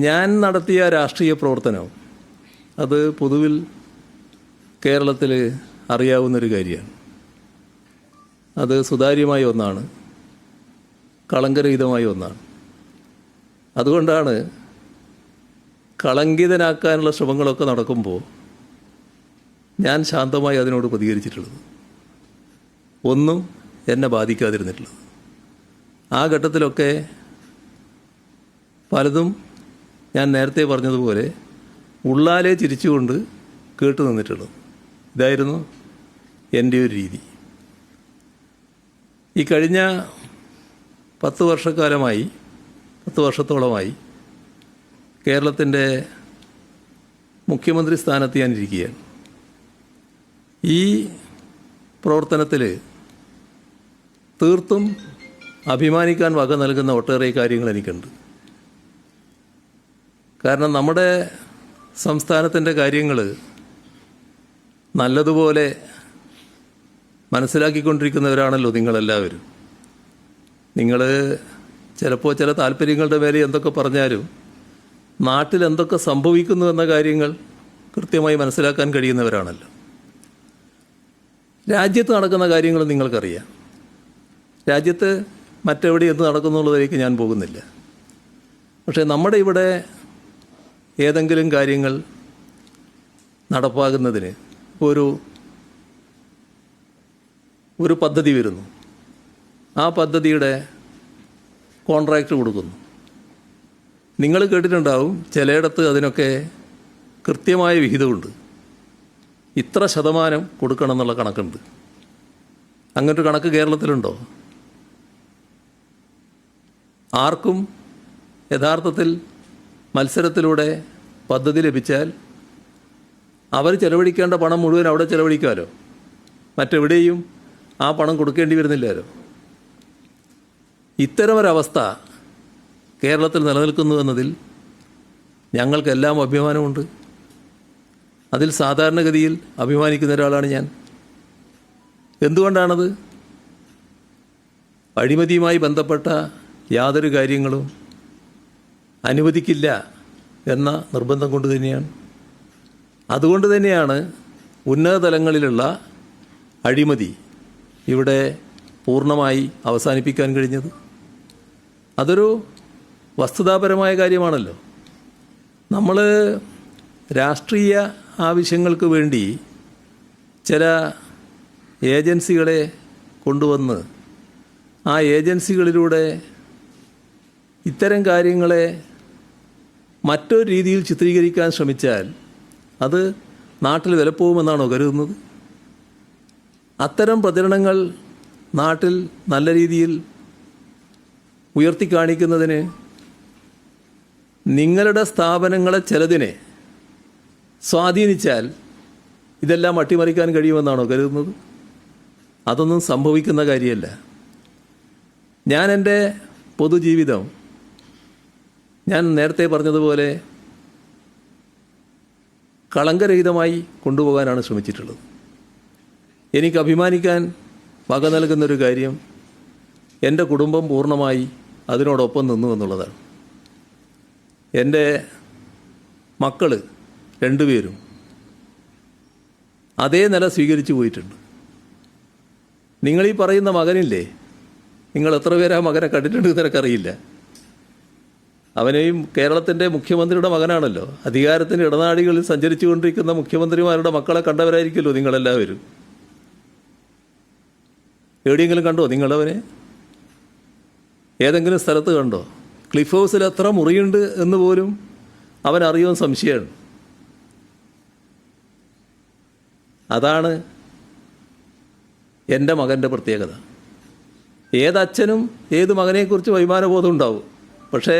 ഞാൻ നടത്തിയ രാഷ്ട്രീയ പ്രവർത്തനം അത് പൊതുവിൽ കേരളത്തിൽ അറിയാവുന്നൊരു കാര്യമാണ്. അത് സുതാര്യമായ ഒന്നാണ്, കളങ്കരഹിതമായ ഒന്നാണ്. അതുകൊണ്ടാണ് കളങ്കിതനാക്കാനുള്ള ശ്രമങ്ങളൊക്കെ നടക്കുമ്പോൾ ഞാൻ ശാന്തമായി അതിനോട് പ്രതികരിച്ചിട്ടുള്ളത്, ഒന്നും എന്നെ ബാധിക്കാതിരുന്നിട്ടുള്ളത്. ആ ഘട്ടത്തിലൊക്കെ പലതും ഞാൻ നേരത്തെ പറഞ്ഞതുപോലെ ഉള്ളാലെ ചിരിച്ചുകൊണ്ട് കേട്ടു നിന്നിട്ടുള്ളത്. ഇതായിരുന്നു എൻ്റെ ഒരു രീതി. ഈ കഴിഞ്ഞ 10 വർഷത്തോളമായി കേരളത്തിൻ്റെ മുഖ്യമന്ത്രി സ്ഥാനത്ത് ഞാനിരിക്കുകയാണ്. ഈ പ്രവർത്തനത്തിൽ തീർത്തും അഭിമാനിക്കാൻ വക നൽകുന്ന ഒട്ടേറെ കാര്യങ്ങൾ എനിക്കുണ്ട്. കാരണം നമ്മുടെ സംസ്ഥാനത്തിൻ്റെ കാര്യങ്ങൾ നല്ലതുപോലെ മനസ്സിലാക്കിക്കൊണ്ടിരിക്കുന്നവരാണല്ലോ നിങ്ങളെല്ലാവരും. നിങ്ങൾ ചിലപ്പോൾ ചില താല്പര്യങ്ങളുടെ മേലെ എന്തൊക്കെ പറഞ്ഞാലും നാട്ടിൽ എന്തൊക്കെ സംഭവിക്കുന്നു എന്ന കാര്യങ്ങൾ കൃത്യമായി മനസ്സിലാക്കാൻ കഴിയുന്നവരാണല്ലോ. രാജ്യത്ത് നടക്കുന്ന കാര്യങ്ങൾ നിങ്ങൾക്കറിയാം. രാജ്യത്ത് മറ്റെവിടെ എന്ത് നടക്കുന്നുള്ളതിലേക്ക് ഞാൻ പോകുന്നില്ല. പക്ഷേ നമ്മുടെ ഇവിടെ ഏതെങ്കിലും കാര്യങ്ങൾ നടപ്പാകുന്നതിന് ഒരു പദ്ധതി വരുന്നു, ആ പദ്ധതിയുടെ കോൺട്രാക്റ്റ് കൊടുക്കുന്നു. നിങ്ങൾ കേട്ടിട്ടുണ്ടാവും, ചിലയിടത്ത് അതിനൊക്കെ കൃത്യമായ വിഹിതമുണ്ട്, ഇത്ര ശതമാനം കൊടുക്കണം എന്നുള്ള കണക്കുണ്ട്. അങ്ങനൊരു കണക്ക് കേരളത്തിലുണ്ടോ? ആർക്കും യഥാർത്ഥത്തിൽ മത്സരത്തിലൂടെ പദ്ധതി ലഭിച്ചാൽ അവർ ചെലവഴിക്കേണ്ട പണം മുഴുവൻ അവിടെ ചെലവഴിക്കാമല്ലോ, മറ്റെവിടെയും ആ പണം കൊടുക്കേണ്ടി വരുന്നില്ലല്ലോ. ഇത്തരമൊരവസ്ഥ കേരളത്തിൽ നിലനിൽക്കുന്നു എന്നതിൽ ഞങ്ങൾക്കെല്ലാം അഭിമാനമുണ്ട്. അതിൽ സാധാരണഗതിയിൽ അഭിമാനിക്കുന്ന ഒരാളാണ് ഞാൻ. എന്തുകൊണ്ടാണത്? അഴിമതിയുമായി ബന്ധപ്പെട്ട യാതൊരു കാര്യങ്ങളും അനുവദിക്കില്ല എന്ന നിർബന്ധം കൊണ്ട് തന്നെയാണ്. അതുകൊണ്ട് തന്നെയാണ് ഉന്നത തലങ്ങളിലുള്ള അഴിമതി ഇവിടെ പൂർണ്ണമായി അവസാനിപ്പിക്കാൻ കഴിഞ്ഞത്. അതൊരു വസ്തുതാപരമായ കാര്യമാണല്ലോ. നമ്മൾ രാഷ്ട്രീയ ആവശ്യങ്ങൾക്ക് വേണ്ടി ചില ഏജൻസികളെ കൊണ്ടുവന്ന് ആ ഏജൻസികളിലൂടെ ഇത്തരം കാര്യങ്ങളെ മറ്റൊരു രീതിയിൽ ചിത്രീകരിക്കാൻ ശ്രമിച്ചാൽ അത് നാട്ടിൽ വിലപ്പോകുമെന്നാണോ കരുതുന്നത്? അത്തരം പ്രചരണങ്ങൾ നാട്ടിൽ നല്ല രീതിയിൽ ഉയർത്തിക്കാണിക്കുന്നതിന് നിങ്ങളുടെ സ്ഥാപനങ്ങളെ ചിലതിനെ സ്വാധീനിച്ചാൽ ഇതെല്ലാം അട്ടിമറിക്കാൻ കഴിയുമെന്നാണോ കരുതുന്നത്? അതൊന്നും സംഭവിക്കുന്ന കാര്യമല്ല. ഞാൻ എൻ്റെ പൊതുജീവിതം ഞാൻ നേരത്തെ പറഞ്ഞതുപോലെ കളങ്കരഹിതമായി കൊണ്ടുപോകാനാണ് ശ്രമിച്ചിട്ടുള്ളത്. എനിക്ക് അഭിമാനിക്കാൻ വക നൽകുന്നൊരു കാര്യം എൻ്റെ കുടുംബം പൂർണ്ണമായി അതിനോടൊപ്പം നിന്നു എന്നുള്ളതാണ്. എൻ്റെ മക്കൾ 2 പേരും അതേ നില സ്വീകരിച്ചു പോയിട്ടുണ്ട്. നിങ്ങളീ പറയുന്ന മകനില്ലേ, നിങ്ങൾ എത്ര പേര് ആ മകനെ കണ്ടിട്ടുണ്ട് നിനക്കറിയില്ല. അവനെയും കേരളത്തിൻ്റെ മുഖ്യമന്ത്രിയുടെ മകനാണല്ലോ. അധികാരത്തിൻ്റെ ഇടനാഴികളിൽ സഞ്ചരിച്ചു കൊണ്ടിരിക്കുന്ന മുഖ്യമന്ത്രിമാരുടെ മക്കളെ കണ്ടവരായിരിക്കുമല്ലോ നിങ്ങളെല്ലാവരും. എവിടെയെങ്കിലും കണ്ടോ നിങ്ങളവനെ? ഏതെങ്കിലും സ്ഥലത്ത് കണ്ടോ? ക്ലിഫ് ഹൗസിൽ എത്ര മുറിയുണ്ട് എന്ന് പോലും അവൻ അറിയുമെന്ന് സംശയമാണ്. അതാണ് എൻ്റെ മകൻ്റെ പ്രത്യേകത. ഏതച്ഛനും ഏത് മകനെക്കുറിച്ചും അഭിമാനബോധം ഉണ്ടാവും. പക്ഷേ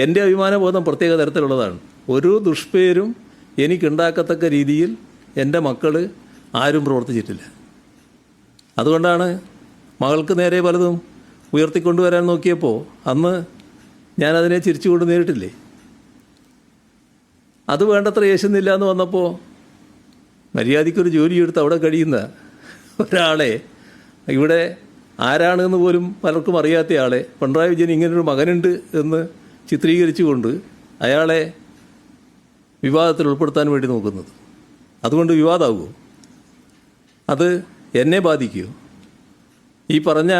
എൻ്റെ അഭിമാനബോധം പ്രത്യേക തരത്തിലുള്ളതാണ്. ഒരു ദുഷ്പേരും എനിക്കുണ്ടാക്കത്തക്ക രീതിയിൽ എൻ്റെ മക്കൾ ആരും പ്രവർത്തിച്ചിട്ടില്ല. അതുകൊണ്ടാണ് മകൾക്ക് നേരെ പലതും ഉയർത്തിക്കൊണ്ടുവരാൻ നോക്കിയപ്പോൾ അന്ന് ഞാനതിനെ ചിരിച്ചുകൊണ്ട് നേരിട്ടില്ലേ. അത് വേണ്ടത്ര യേശുന്നില്ല എന്ന് വന്നപ്പോൾ മര്യാദയ്ക്കൊരു ജോലിയെടുത്ത് അവിടെ കഴിയുന്ന ഒരാളെ, ഇവിടെ ആരാണെന്ന് പോലും പലർക്കും അറിയാത്ത ആളെ, പിണറായി വിജയൻ ഇങ്ങനൊരു മകനുണ്ട് എന്ന് ചിത്രീകരിച്ചുകൊണ്ട് അയാളെ വിവാദത്തിൽ ഉൾപ്പെടുത്താൻ വേണ്ടി നോക്കുന്നത്. അതുകൊണ്ട് വിവാദമാകുമോ? അത് എന്നെ ബാധിക്കുമോ? ഈ പറഞ്ഞ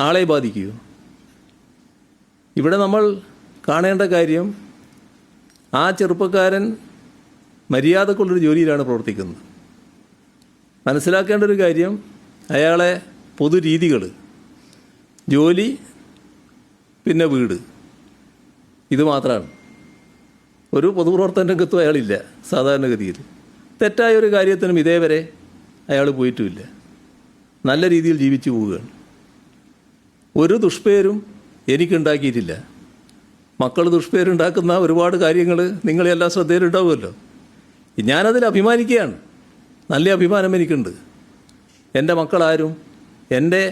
ആളെ ബാധിക്കുമോ? ഇവിടെ നമ്മൾ കാണേണ്ട കാര്യം, ആ ചെറുപ്പക്കാരൻ മര്യാദക്കുള്ളൊരു ജോലിയിലാണ് പ്രവർത്തിക്കുന്നത്. മനസ്സിലാക്കേണ്ട ഒരു കാര്യം, അയാളെ പൊതുരീതികൾ, ജോലി, പിന്നെ വീട്, ഇത് മാത്രമാണ്. ഒരു പൊതുപ്രവർത്തന രംഗത്തും അയാളില്ല സാധാരണഗതിയിൽ. തെറ്റായ ഒരു കാര്യത്തിനും ഇതേവരെ അയാൾ പോയിട്ടുമില്ല. നല്ല രീതിയിൽ ജീവിച്ചു പോവുകയാണ്. ഒരു ദുഷ്പേരും എനിക്കുണ്ടാക്കിയിട്ടില്ല. മക്കൾ ദുഷ്പേരുണ്ടാക്കുന്ന ഒരുപാട് കാര്യങ്ങൾ നിങ്ങളെല്ലാം ശ്രദ്ധയിലുണ്ടാവുമല്ലോ. ഞാനതിൽ അഭിമാനിക്കുകയാണ്. നല്ല അഭിമാനം എനിക്കുണ്ട്. എൻ്റെ മക്കളാരും എൻ്റെ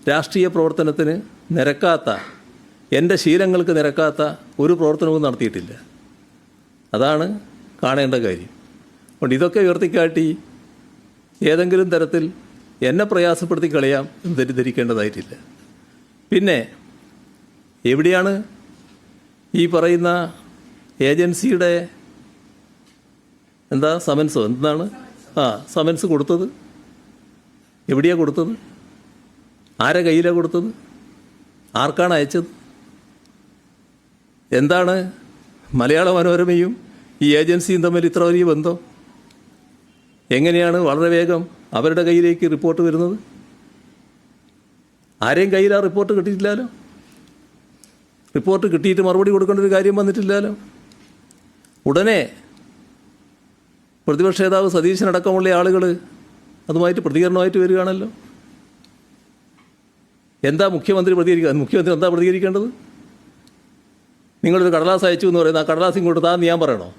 രാഷ്ട്രീയ പ്രവർത്തനത്തിന് നിരക്കാത്ത, എൻ്റെ ശീലങ്ങൾക്ക് നിരക്കാത്ത ഒരു പ്രവർത്തനവും നടത്തിയിട്ടില്ല. അതാണ് കാണേണ്ട കാര്യം. അതുകൊണ്ട് ഇതൊക്കെ ഉയർത്തിക്കാട്ടി ഏതെങ്കിലും തരത്തിൽ എന്നെ പ്രയാസപ്പെടുത്തി കളയാം എന്ന് തെറ്റിദ്ധരിക്കേണ്ടതായിട്ടില്ല. പിന്നെ എവിടെയാണ് ഈ പറയുന്ന ഏജൻസിയുടെ സമൻസോ എന്താണ് സമൻസ് കൊടുത്തത്? എവിടെയാണ് കൊടുത്തത്? ആരെ കയ്യിലാണ് കൊടുത്തത്? ആർക്കാണ് അയച്ചത്? എന്താണ് മലയാള മനോരമയും ഈ ഏജൻസിയും തമ്മിൽ ഇത്ര വലിയ ബന്ധം? എങ്ങനെയാണ് വളരെ വേഗം അവരുടെ കയ്യിലേക്ക് റിപ്പോർട്ട് വരുന്നത്? ആരെയും കയ്യിൽ ആ റിപ്പോർട്ട് കിട്ടിയിട്ടില്ലല്ലോ. റിപ്പോർട്ട് കിട്ടിയിട്ട് മറുപടി കൊടുക്കേണ്ട ഒരു കാര്യം വന്നിട്ടില്ലല്ലോ. ഉടനെ പ്രതിപക്ഷ നേതാവ് സതീശനടക്കമുള്ള ആളുകൾ അതുമായിട്ട് പ്രതികരണമായിട്ട് വരികയാണല്ലോ. എന്താ മുഖ്യമന്ത്രി പ്രതികരിക്കുക? മുഖ്യമന്ത്രി എന്താ പ്രതികരിക്കേണ്ടത്? നിങ്ങളൊരു കടലാസ് അയച്ചു എന്ന് പറയുന്നത്, ആ കടലാസ് ഇങ്ങോട്ട് താന്ന് ഞാൻ പറയണോ?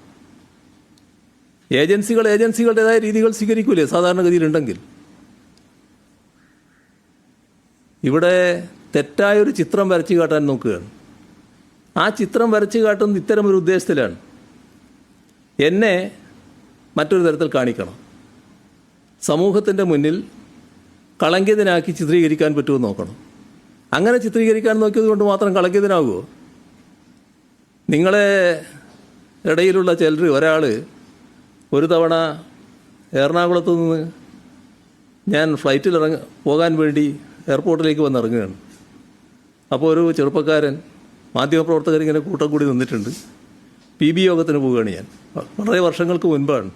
ഏജൻസികൾ ഏജൻസികളുടേതായ രീതികൾ സ്വീകരിക്കൂലേ സാധാരണഗതിയിലുണ്ടെങ്കിൽ? ഇവിടെ തെറ്റായൊരു ചിത്രം വരച്ചു കാട്ടാൻ നോക്കുകയാണ്. ആ ചിത്രം വരച്ചു കാട്ടുന്നത് ഇത്തരമൊരു ഉദ്ദേശത്തിലാണ്. എന്നെ മറ്റൊരു തരത്തിൽ കാണിക്കണം, സമൂഹത്തിൻ്റെ മുന്നിൽ കളങ്കിതനാക്കി ചിത്രീകരിക്കാൻ പറ്റുമോ നോക്കണം. അങ്ങനെ ചിത്രീകരിക്കാൻ നോക്കിയത് കൊണ്ട് മാത്രം കളങ്കിതനാകുമോ? നിങ്ങളെ ഇടയിലുള്ള ചിലർ, ഒരാൾ ഒരു തവണ എറണാകുളത്ത് നിന്ന് ഞാൻ ഫ്ലൈറ്റിൽ പോകാൻ വേണ്ടി എയർപോർട്ടിലേക്ക് വന്നിറങ്ങുകയാണ്. അപ്പോൾ ഒരു ചെറുപ്പക്കാരൻ, മാധ്യമപ്രവർത്തകരിങ്ങനെ കൂട്ടം കൂടി നിന്നിട്ടുണ്ട്. PB യോഗത്തിന് പോവുകയാണ് ഞാൻ, വളരെ വർഷങ്ങൾക്ക് മുൻപാണ്.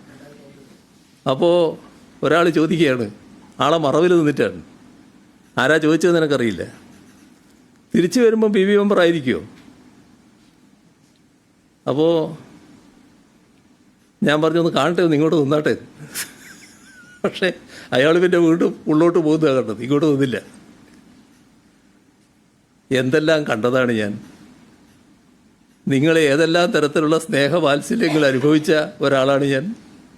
അപ്പോൾ ഒരാൾ ചോദിക്കുകയാണ്, ആളെ മറവിൽ നിന്നിട്ടാണ്. ആരാ ചോദിച്ചതെന്ന് എനിക്കറിയില്ല. തിരിച്ചു വരുമ്പം PB മെമ്പർ ആയിരിക്കുമോ? അപ്പോൾ ഞാൻ പറഞ്ഞൊന്ന് കാണട്ടെ, ഒന്ന് ഇങ്ങോട്ട് നിന്നാട്ടെ. പക്ഷേ അയാൾ പിന്നെ വീണ്ടും ഉള്ളോട്ട് പോകുന്നതാണ് കണ്ടത്, ഇങ്ങോട്ട് നിന്നില്ല. എന്തെല്ലാം കണ്ടതാണ് ഞാൻ. നിങ്ങൾ ഏതെല്ലാം തരത്തിലുള്ള സ്നേഹവാത്സല്യങ്ങൾ അനുഭവിച്ച ഒരാളാണ് ഞാൻ.